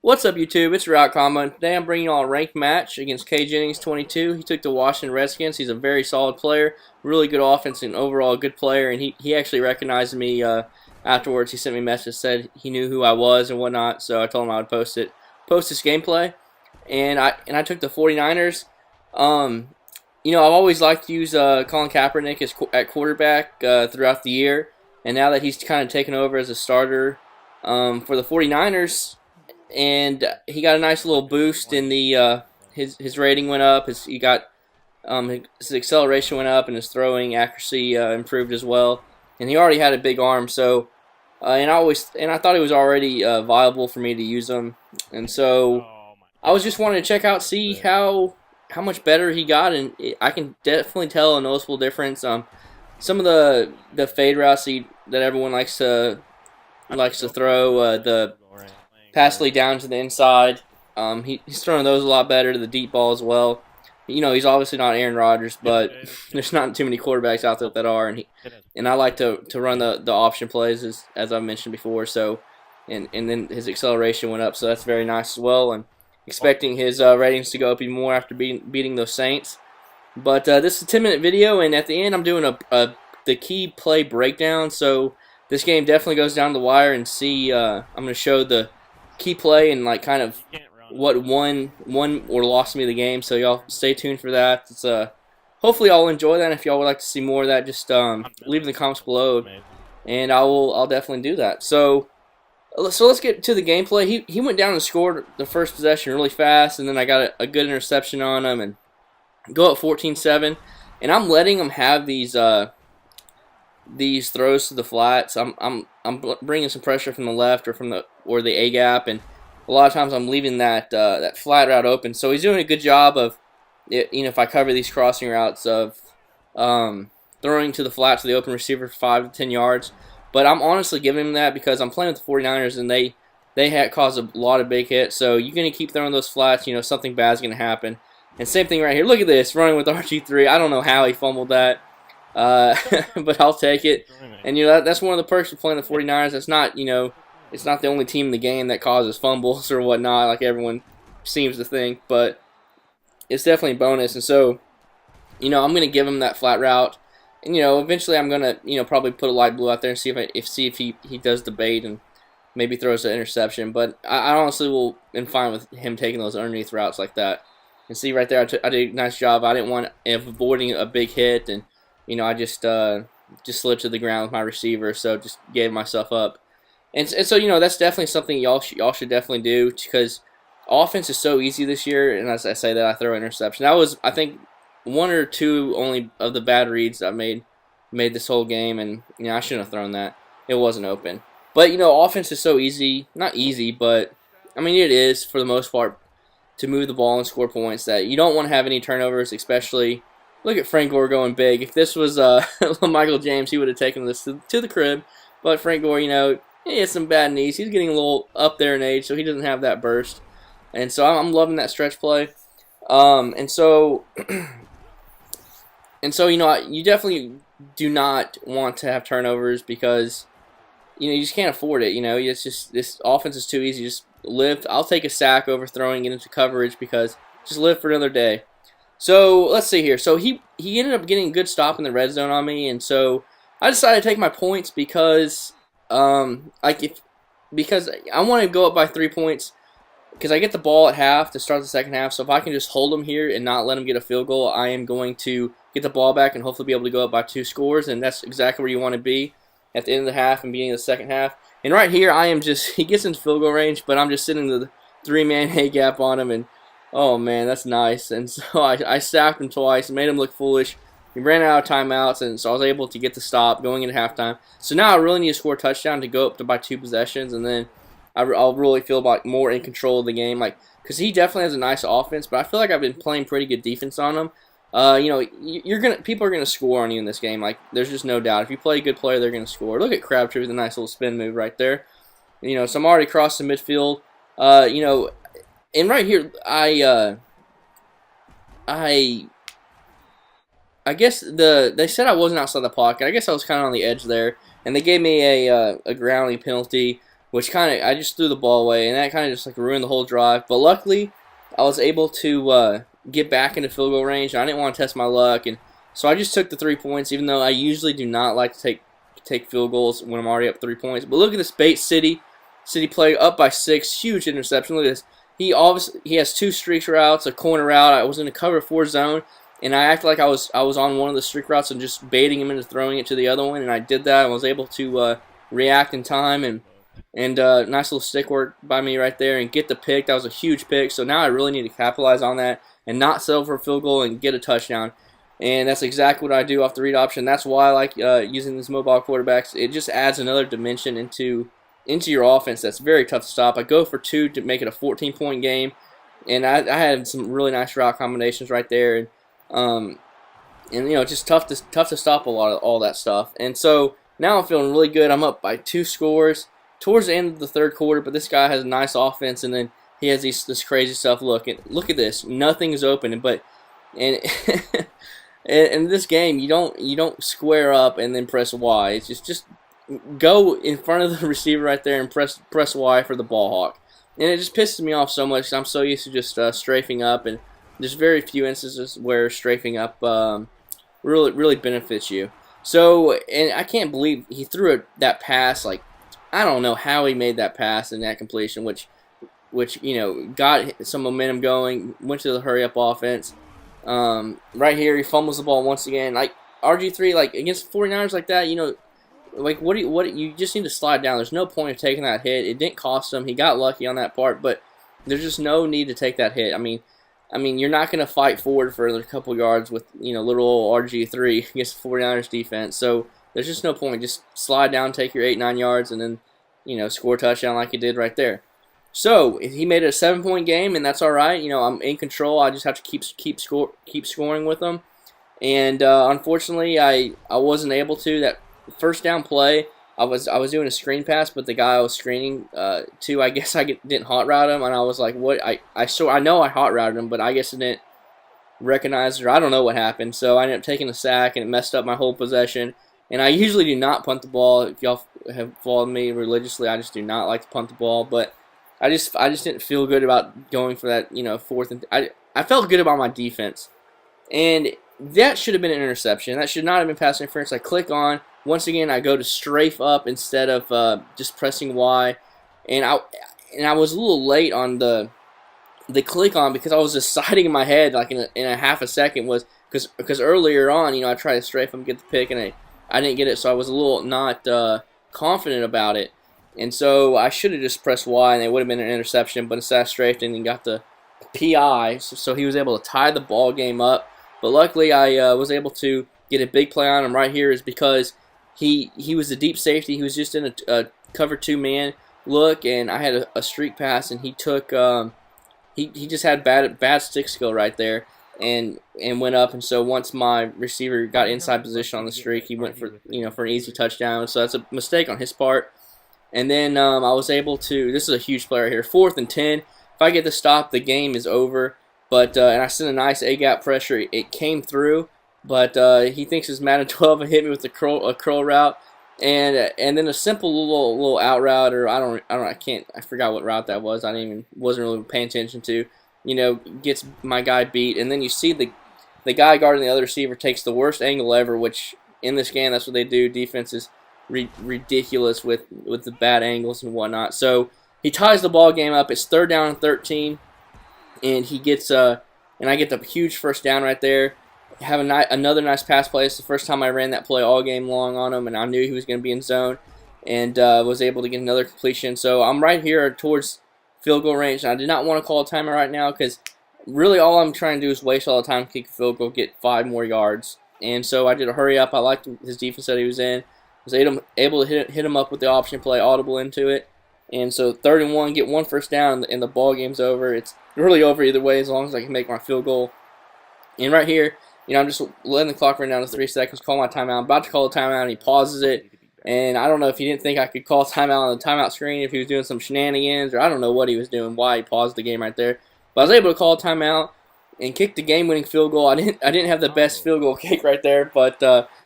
What's up, YouTube? It's Route Combo, and today I'm bringing you all a ranked match against K Jennings 22. He took the Washington Redskins. He's a very solid player, really good offense, and overall good player. And he actually recognized me afterwards. He sent me a message, said he knew who I was and whatnot. So I told him I would post this gameplay. And I took the 49ers. I've always liked to use Colin Kaepernick at quarterback throughout the year, and now that he's kind of taken over as a starter for the 49ers. And he got a nice little boost in the his rating went up. His acceleration went up, and his throwing accuracy improved as well. And he already had a big arm, so and I thought he was already viable for me to use him. And so I was just wanting to check out, see how much better he got, and I can definitely tell a noticeable difference. Some of the fade routes that everyone likes to throw, the pass lead down to the inside. He's throwing those a lot better to the deep ball as well. He's obviously not Aaron Rodgers, but there's not too many quarterbacks out there that are, and I like to run the option plays as I've mentioned before. So, and then his acceleration went up, so that's very nice as well. And expecting his ratings to go up even more after beating those Saints. But this is a 10-minute video, and at the end I'm doing the key play breakdown. So this game definitely goes down the wire, and see I'm going to show the key play and kind of what won or lost me the game. So y'all stay tuned for that. It's hopefully y'all enjoy that. And if y'all would like to see more of that, just leave in the comments below, and I'll definitely do that. So let's get to the gameplay. He went down and scored the first possession really fast, and then I got a good interception on him and go up 14-7. And I'm letting him have these throws to the flats. I'm bringing some pressure from the left or the A gap, and a lot of times I'm leaving that flat route open. So he's doing a good job of if I cover these crossing routes of throwing to the flat to the open receiver for 5 to 10 yards. But I'm honestly giving him that because I'm playing with the 49ers, and they had caused a lot of big hits. So you're going to keep throwing those flats, something bad's going to happen. And same thing right here. Look at this, running with RG3. I don't know how he fumbled that. But I'll take it. And that's one of the perks of playing the 49ers. That's not, it's not the only team in the game that causes fumbles or whatnot, like everyone seems to think, but it's definitely a bonus. And so, I'm going to give him that flat route, and eventually I'm going to probably put a light blue out there and see if he does the bait and maybe throws an interception. But I honestly will am fine with him taking those underneath routes like that. And see right there, I did a nice job. I didn't want avoiding a big hit, and I just slipped to the ground with my receiver, so just gave myself up. And so that's definitely something y'all should definitely do, because offense is so easy this year. And as I say that, I throw an interception. That was, I think, one or two only of the bad reads I made this whole game, and I shouldn't have thrown that. It wasn't open. But offense is so easy, not easy, but I mean it is for the most part to move the ball and score points, that you don't want to have any turnovers, especially. Look at Frank Gore going big. If this was Michael James, he would have taken this to the crib. But Frank Gore, he has some bad knees. He's getting a little up there in age, so he doesn't have that burst. And so I'm loving that stretch play. And so you definitely do not want to have turnovers, because you just can't afford it. It's just, this offense is too easy. Just live. I'll take a sack over throwing it into coverage, because just live for another day. So let's see here. So he ended up getting a good stop in the red zone on me, and so I decided to take my points because because I want to go up by 3 points, because I get the ball at half to start the second half. So if I can just hold him here and not let him get a field goal, I am going to get the ball back and hopefully be able to go up by 2 scores, and that's exactly where you want to be at the end of the half and beginning of the second half. And right here, he gets into field goal range, but I'm just sitting the 3-man A gap on him, and oh man, that's nice. And so I sacked him twice and made him look foolish. He ran out of timeouts, and so I was able to get the stop going into halftime. So now I really need to score a touchdown to go up to by 2 possessions, and then I'll really feel more in control of the game. Because he definitely has a nice offense, but I feel like I've been playing pretty good defense on him. People are gonna score on you in this game. There's just no doubt. If you play a good player, they're gonna score. Look at Crabtree with a nice little spin move right there. So I'm already across the midfield. And right here, I guess they said I wasn't outside the pocket. I guess I was kind of on the edge there, and they gave me a grounding penalty. which I just threw the ball away, and that kind of just like ruined the whole drive. But luckily, I was able to get back into field goal range, and I didn't want to test my luck, and so I just took the 3 points, even though I usually do not like to take field goals when I'm already up 3 points. But look at this Bait City play up by 6, huge interception. Look at this. He has 2 streak routes, a corner route. I was in a cover 4 zone, and I acted like I was on one of the streak routes and just baiting him into throwing it to the other one, and I did that. I was able to react in time, and nice little stick work by me right there and get the pick. That was a huge pick. So now I really need to capitalize on that and not settle for a field goal and get a touchdown. And that's exactly what I do off the read option. That's why I like using these mobile quarterbacks. It just adds another dimension into your offense that's very tough to stop. I go for 2 to make it a 14-point game, and I had some really nice route combinations right there, and you know, it's just tough to stop a lot of all that stuff. And so now I'm feeling really good. I'm up by 2 scores towards the end of the third quarter, but this guy has a nice offense, and then he has this crazy stuff. Look at this, nothing is open, but and in this game you don't square up and then press Y. It's just go in front of the receiver right there and press Y for the ball hawk. And it just pisses me off so much. I'm so used to just strafing up, and there's very few instances where strafing up really benefits you. So, and I can't believe he threw that pass. Like, I don't know how he made that pass and that completion, which you know, got some momentum going, went to the hurry up offense. Right here, he fumbles the ball once again. Like, RG3, like, against 49ers like that, you know, like, you just need to slide down. There's no point of taking that hit. It didn't cost him. He got lucky on that part, but there's just no need to take that hit. I mean, you're not going to fight forward for a couple yards with, you know, little old RG3 against the 49ers defense. So there's just no point. Just slide down, take your 8-9 yards, and then, you know, score a touchdown like he did right there. So he made it a 7-point game, and that's all right. You know, I'm in control. I just have to keep scoring with them. And unfortunately, I wasn't able to. That first down play, I was doing a screen pass, but the guy I was screening to, I guess I didn't hot route him, and I was like, what? I know I hot routed him, but I guess I didn't recognize it, or I don't know what happened. So I ended up taking a sack, and it messed up my whole possession. And I usually do not punt the ball. If y'all have followed me religiously, I just do not like to punt the ball, but I just didn't feel good about going for that, you know, fourth and I felt good about my defense, and that should have been an interception. That should not have been pass interference. I click on. Once again, I go to strafe up instead of just pressing Y, and I was a little late on the click on because I was deciding in my head like in a half a second was because earlier on, you know, I tried to strafe him, get the pick, and I didn't get it, so I was a little not confident about it, and so I should have just pressed Y and it would have been an interception, but instead I strafed and got the PI, so he was able to tie the ball game up. But luckily, I was able to get a big play on him right here is because he was a deep safety. He was just in a cover 2-man look, and I had a streak pass, and he took he just had bad stick skill right there, and went up. And so once my receiver got inside position on the streak, he went for an easy touchdown. So that's a mistake on his part. And then I was able to. This is a huge play right here. 4th and 10. If I get the stop, the game is over. But and I sent a nice A-gap pressure. It came through, but he thinks it's Madden 12 and hit me with a curl route, and then a simple little out route, or I forgot what route that was. Wasn't really paying attention to. You know, gets my guy beat, and then you see the guy guarding the other receiver takes the worst angle ever, which in this game that's what they do. Defense is ridiculous with the bad angles and whatnot. So he ties the ball game up. It's 3rd down and 13. And he gets and I get the huge first down right there. Have another nice pass play. It's the first time I ran that play all game long on him, and I knew he was going to be in zone, and was able to get another completion. So I'm right here towards field goal range, and I did not want to call a timer right now because really all I'm trying to do is waste all the time, kick a field goal, get 5 more yards. And so I did a hurry up. I liked his defense that he was in. Was able to hit him up with the option play, audible into it. And so 3rd and 1, get 1 first down, and the ball game's over. It's really over either way as long as I can make my field goal. And right here, you know, I'm just letting the clock run down to 3 seconds, call my timeout. I'm about to call a timeout, and he pauses it. And I don't know if he didn't think I could call a timeout on the timeout screen, if he was doing some shenanigans, or I don't know what he was doing, why he paused the game right there. But I was able to call a timeout and kick the game-winning field goal. I didn't have the best field goal kick right there, but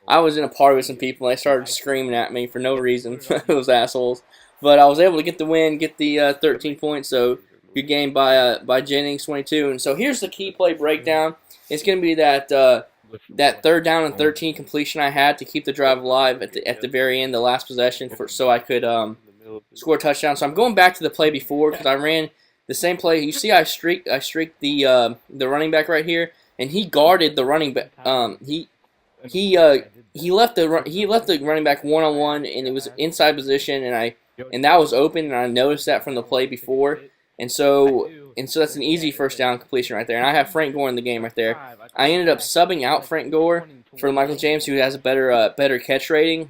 I was in a party with some people, and they started screaming at me for no reason. Those assholes. But I was able to get the win, get the 13 points. So good game by Jennings, 22. And so here's the key play breakdown. It's going to be that third down and 13 completion I had to keep the drive alive at the very end, the last possession, so I could score a touchdown. So I'm going back to the play before because I ran the same play. You see, I streaked the running back right here, and he guarded the running back. He left the running back one-on-one, and it was inside position, and that was open, and I noticed that from the play before, and so that's an easy first down completion right there. And I have Frank Gore in the game right there. I ended up subbing out Frank Gore for Michael James, who has a better catch rating.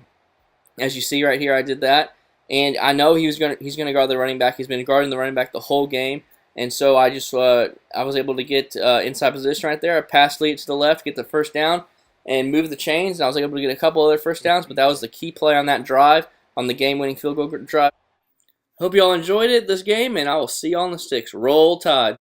As you see right here, I did that, and I know he's gonna guard the running back. He's been guarding the running back the whole game, and so I was able to get inside position right there. I passed lead to the left, get the first down, and move the chains. And I was able to get a couple other first downs, but that was the key play on that drive, on the game-winning field goal drive. Hope you all enjoyed this game, and I will see you on the sticks. Roll Tide.